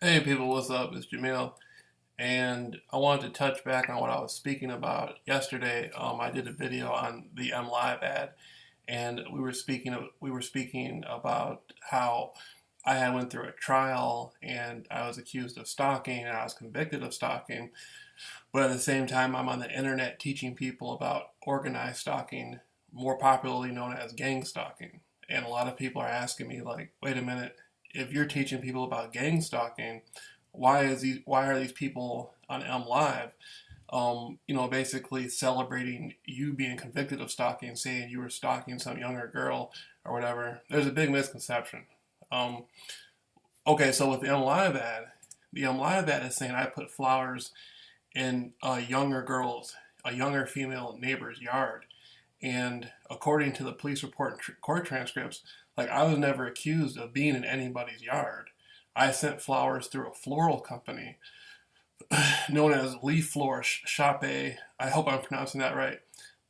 Hey people, what's up? It's Jamil, and I wanted to touch back on what I was speaking about yesterday. I did a video on the Mlive ad, and we were speaking about how I had went through a trial and I was accused of stalking and I was convicted of stalking, but at the same time I'm on the internet teaching people about organized stalking, more popularly known as gang stalking. And a lot of people are asking me like, wait a minute, if you're teaching people about gang stalking, why are these people on M Live, basically celebrating you being convicted of stalking, saying you were stalking some younger girl or whatever? There's a big misconception. Um, okay, so with the M Live ad, the M Live ad is saying I put flowers in a younger female neighbor's yard. And according to the police report and court transcripts, like I was never accused of being in anybody's yard. I sent flowers through a floral company known as Leaf Floor Shop A. I hope I'm pronouncing that right.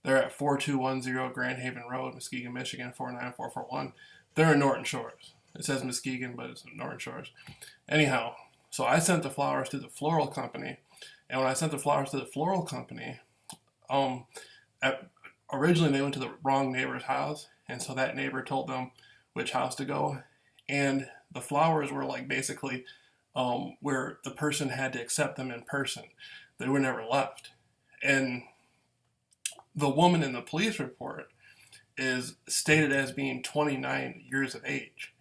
They're at 4210 Grand Haven Road, Muskegon, Michigan 49441. They're in Norton Shores. It says Muskegon, but it's in Norton Shores. Anyhow, so I sent the flowers to the floral company, and when I sent the flowers to the floral company, um, at, originally they went to the wrong neighbor's house, and so that neighbor told them which house to go, and the flowers were like basically where the person had to accept them in person. They were never left, and the woman in the police report is stated as being 29 years of age,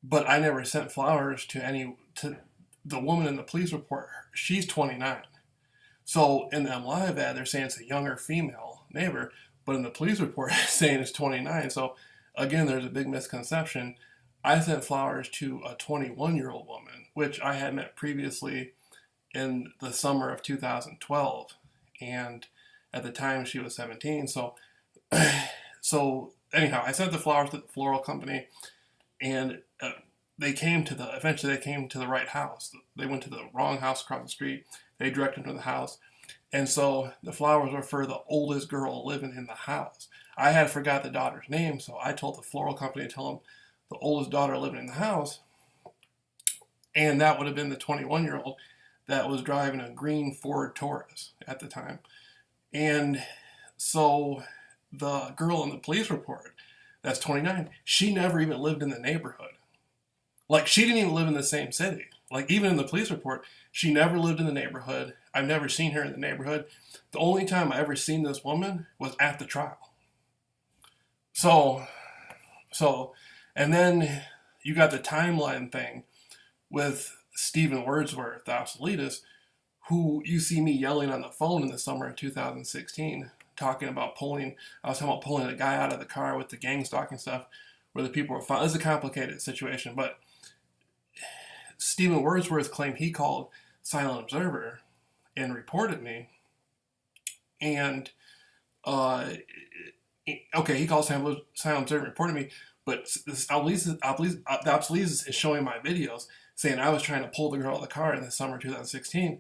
but I never sent flowers to the woman in the police report. She's 29. So in the Mlive ad, they're saying it's a younger female neighbor, but in the police report, it's saying it's 29. So again, there's a big misconception. I sent flowers to a 21-year-old woman, which I had met previously in the summer of 2012, and at the time she was 17. So anyhow, I sent the flowers to the floral company, and eventually they came to the right house. They went to the wrong house across the street. They directed them to the house. And so the flowers were for the oldest girl living in the house. I had forgot the daughter's name, so I told the floral company to tell them the oldest daughter living in the house. And that would have been the 21-year-old that was driving a green Ford Taurus at the time. And so the girl in the police report, that's 29, she never even lived in the neighborhood. Like, she didn't even live in the same city. Like, even in the police report, she never lived in the neighborhood. I've never seen her in the neighborhood. The only time I ever seen this woman was at the trial. So, so, and then you got the timeline thing with Stephen Wordsworth, the obsoletist, who you see me yelling on the phone in the summer of 2016, I was talking about pulling a guy out of the car with the gang stalking stuff, where the people were found. It's a complicated situation, but Stephen Wordsworth claimed he called Silent Observer and reported me. And okay, he called Silent Observer and reported me, but the obsoletist is showing my videos saying I was trying to pull the girl out of the car in the summer of 2016.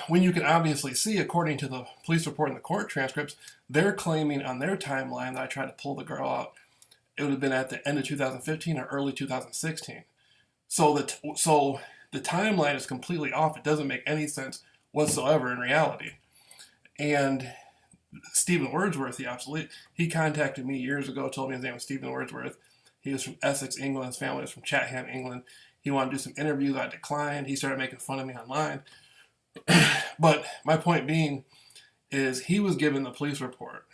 When you can obviously see, according to the police report and the court transcripts, they're claiming on their timeline that I tried to pull the girl out. It would have been at the end of 2015 or early 2016. So the timeline is completely off. It doesn't make any sense whatsoever in reality. And Stephen Wordsworth, the obsolete, he contacted me years ago, told me his name was Stephen Wordsworth. He was from Essex, England. His family was from Chatham, England. He wanted to do some interviews. I declined. He started making fun of me online. But my point being is he was given the police report.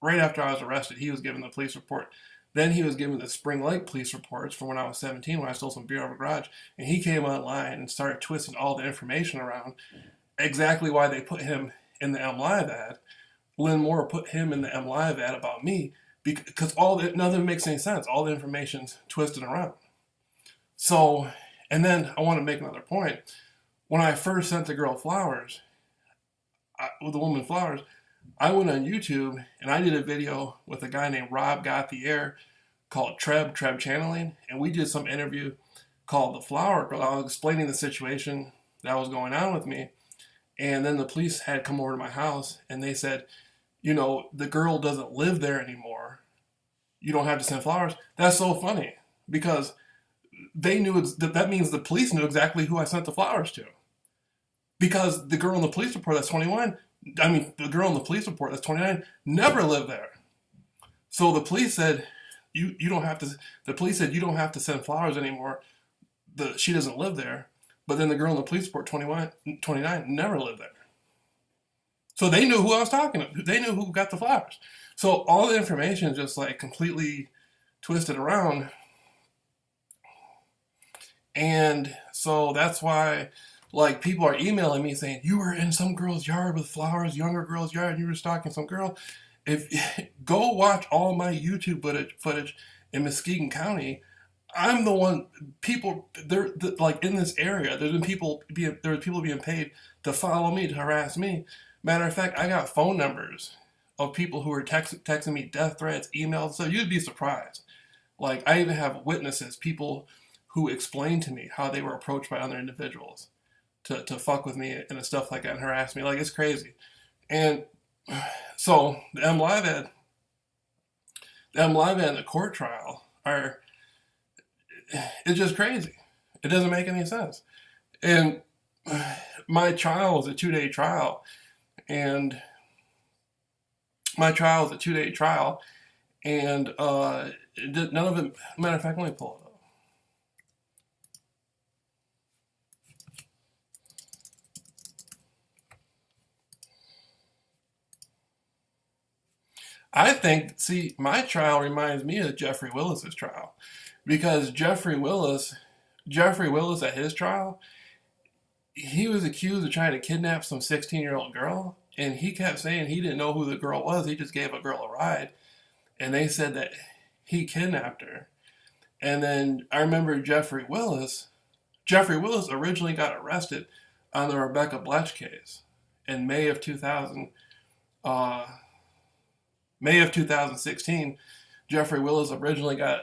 Right after I was arrested, he was given the police report. Then he was given the Spring Lake police reports from when I was 17, when I stole some beer out of a garage. And he came online and started twisting all the information around, exactly why they put him in the Mlive ad. Lynn Moore put him in the Mlive ad about me because nothing makes any sense. All the information's twisted around. So, and then I want to make another point. When I first sent the girl flowers, with the woman flowers, I went on YouTube and I did a video with a guy named Rob Got the Air called Treb Channeling, and we did some interview called The Flower Girl. I was explaining the situation that was going on with me, and then the police had come over to my house and they said, the girl doesn't live there anymore. You don't have to send flowers. That's so funny because they knew that means the police knew exactly who I sent the flowers to, because the girl in the police report that's 21, the girl in the police report that's 29 never lived there. So the police said, you don't have to. The police said you don't have to send flowers anymore. She doesn't live there. But then the girl in the police report 29 never lived there. So they knew who I was talking to. They knew who got the flowers. So all the information is just like completely twisted around. And so that's why, like, people are emailing me saying, you were in some girl's yard with flowers, younger girl's yard, and you were stalking some girl. Go watch all my YouTube footage in Muskegon County. I'm the one. People, like in this area, there were people being paid to follow me, to harass me. Matter of fact, I got phone numbers of people who were texting me death threats, emails. So you'd be surprised. Like, I even have witnesses, people who explained to me how they were approached by other individuals to fuck with me and stuff like that and harass me. Like, it's crazy. And so the Mlive ad and the court trial it's just crazy. It doesn't make any sense. And my trial was a 2-day trial. And none of it, matter of fact, let me pull it up. I think, see, my trial reminds me of Jeffrey Willis's trial, because Jeffrey Willis at his trial, he was accused of trying to kidnap some 16-year-old girl, and he kept saying he didn't know who the girl was. He just gave a girl a ride, and they said that he kidnapped her. And then I remember Jeffrey Willis originally got arrested on the Rebecca Bletch case in May of 2016. Jeffrey Willis originally got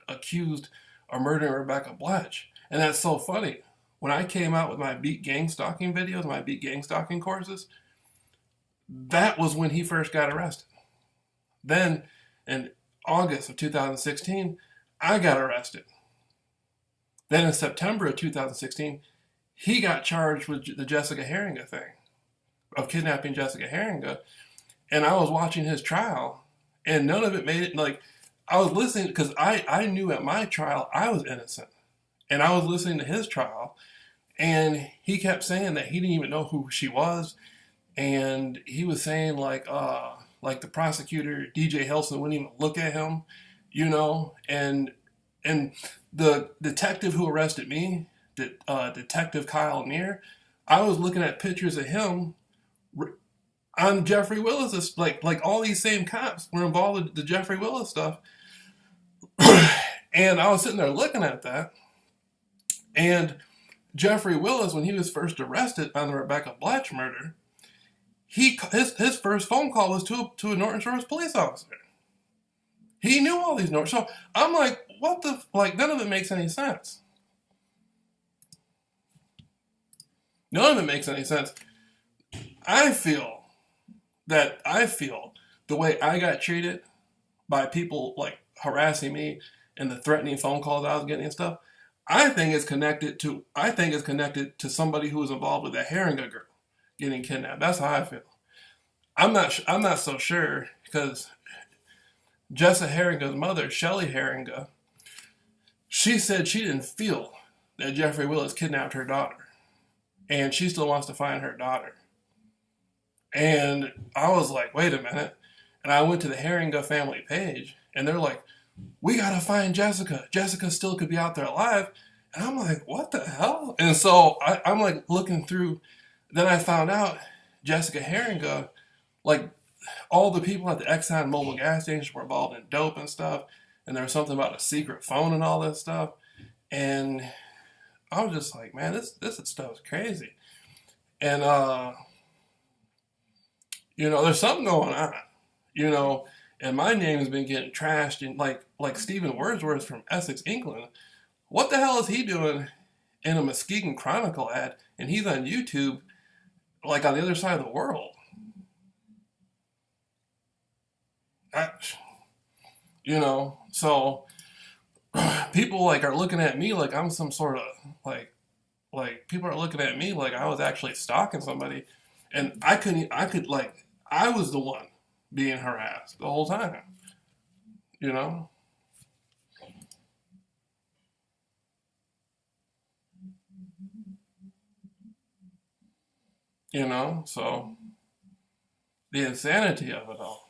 accused of murdering Rebecca Bletch. And that's so funny. When I came out with my beat gang stalking videos, my beat gang stalking courses, that was when he first got arrested. Then in August of 2016, I got arrested. Then in September of 2016, he got charged with the Jessica Heeringa thing, of kidnapping Jessica Heeringa. And I was watching his trial, and none of it made it, like, I was listening, because I knew at my trial I was innocent. And I was listening to his trial, and he kept saying that he didn't even know who she was. And he was saying, like the prosecutor, DJ Helson, wouldn't even look at him, and the detective who arrested me, Detective Kyle Neer, I was looking at pictures of him on Jeffrey Willis, like all these same cops were involved with the Jeffrey Willis stuff. And I was sitting there looking at that, and Jeffrey Willis, when he was first arrested on the Rebecca Bletch murder, his first phone call was to a Norton Shores police officer. He knew all these Norton. So I'm like, what the, like, none of it makes any sense. None of it makes any sense. I feel the way I got treated by people like harassing me and the threatening phone calls I was getting and stuff, I think it's connected to somebody who was involved with that Heeringa girl getting kidnapped. That's how I feel. I'm not so sure, because Jessica Heeringa's mother, Shelly Heeringa, she said she didn't feel that Jeffrey Willis kidnapped her daughter, and she still wants to find her daughter. And I was like, wait a minute. And I went to the Heeringa family page, and they're like, we gotta find Jessica. Jessica still could be out there alive. And I'm like, what the hell? And so I'm like looking through. Then I found out Jessica Heeringa, like, all the people at the Exxon Mobil gas station were involved in dope and stuff. And there was something about a secret phone and all this stuff. And I was just like, man, this stuff is crazy. And, there's something going on, and my name has been getting trashed. And like Stephen Wordsworth from Essex, England, what the hell is he doing in a Muskegon Chronicle ad? And he's on YouTube, like on the other side of the world. So people like are looking at me like I'm some sort of like people are looking at me like I was actually stalking somebody, and I was the one being harassed the whole time, you know, so the insanity of it all.